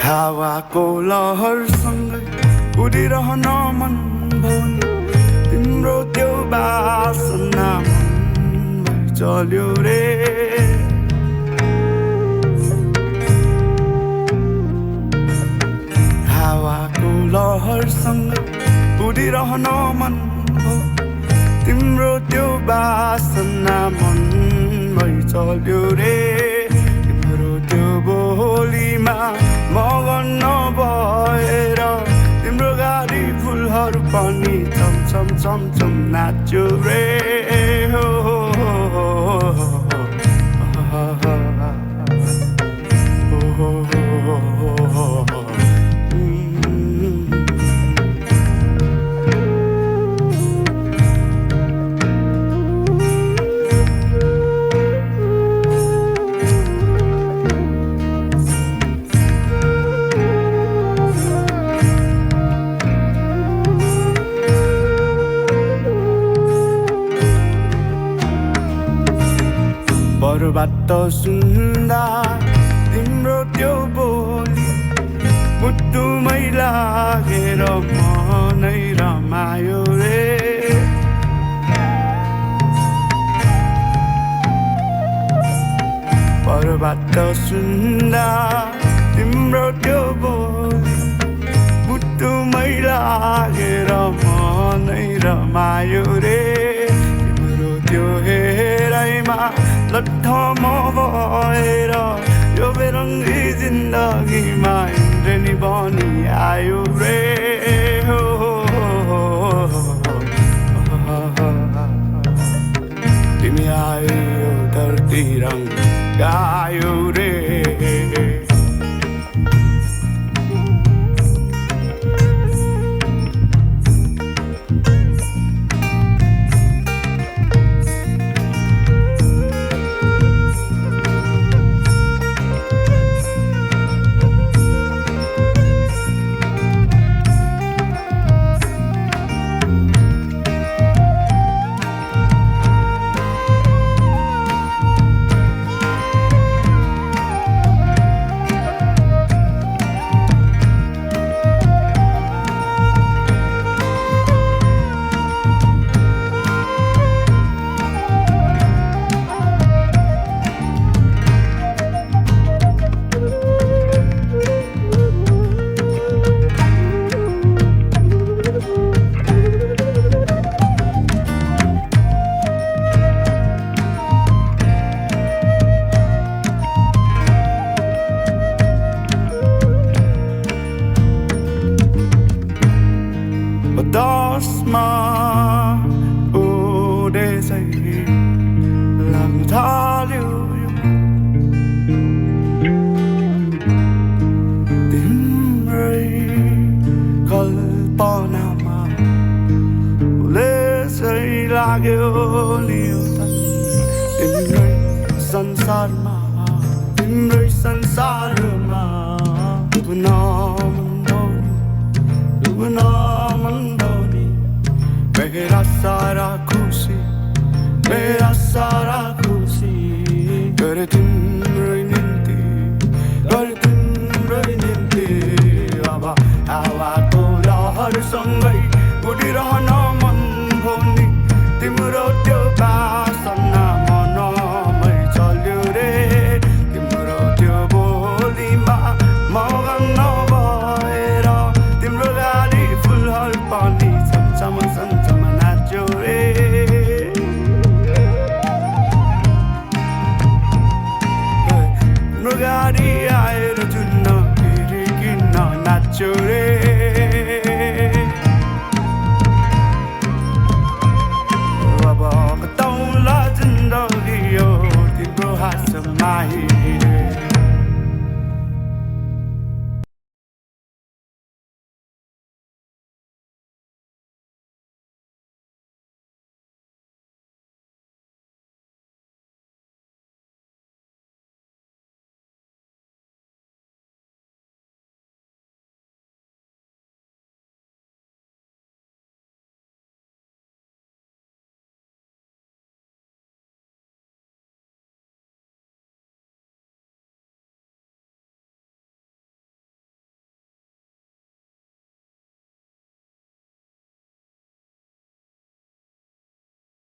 हावाको लहरसँगै उडिरहन मन भयो तिम्रो त्यो बासना मनमै चल्यो रे हावाको लहरसँगै उडिरहन मन भयो तिम्रो त्यो बासना मनमै चल्यो रे तिम्रो त्यो बोलीमा मगन नभएर तिम्रो गाडी फुलहरू पनि चमचम चमचम नाच्यो रे हो परबाट सुन्दा तिम्रो त्यो बोली मुटुमै लागेर मनै रमायो रे परबाट सुन्दा तिम्रो त्यो बोली मुटुमै लागेर मनै रमायो रे तिम्रो त्यो हेराइमा लट्ठ म भएर यो बेरङ्गी जिन्दगीमा इन्द्रेणी बनी आयो रे हो तिमी आयो धरती रङ गायो रे दसमा उडेसै लाग्न थाल्यो तिम्रै कल्पनामा उलेसै लाग्यो नि तिम्रै संसारमा डुब्न मन भनी मेरा सारा खुसी गरे तिम्रै निम्ति अब हावाको लहरसँगै उडिरहन मन भनी तिम्रो त्यो बासना मनमै चल्यो रे तिम्रो त्यो बोलीमा मगन नभएर तिम्रो गाडी फुलहरू पनि चमचम नाच्यो रे तिम्रो गाडी आएर जुन्न फेरि किन्न नाच्यो रे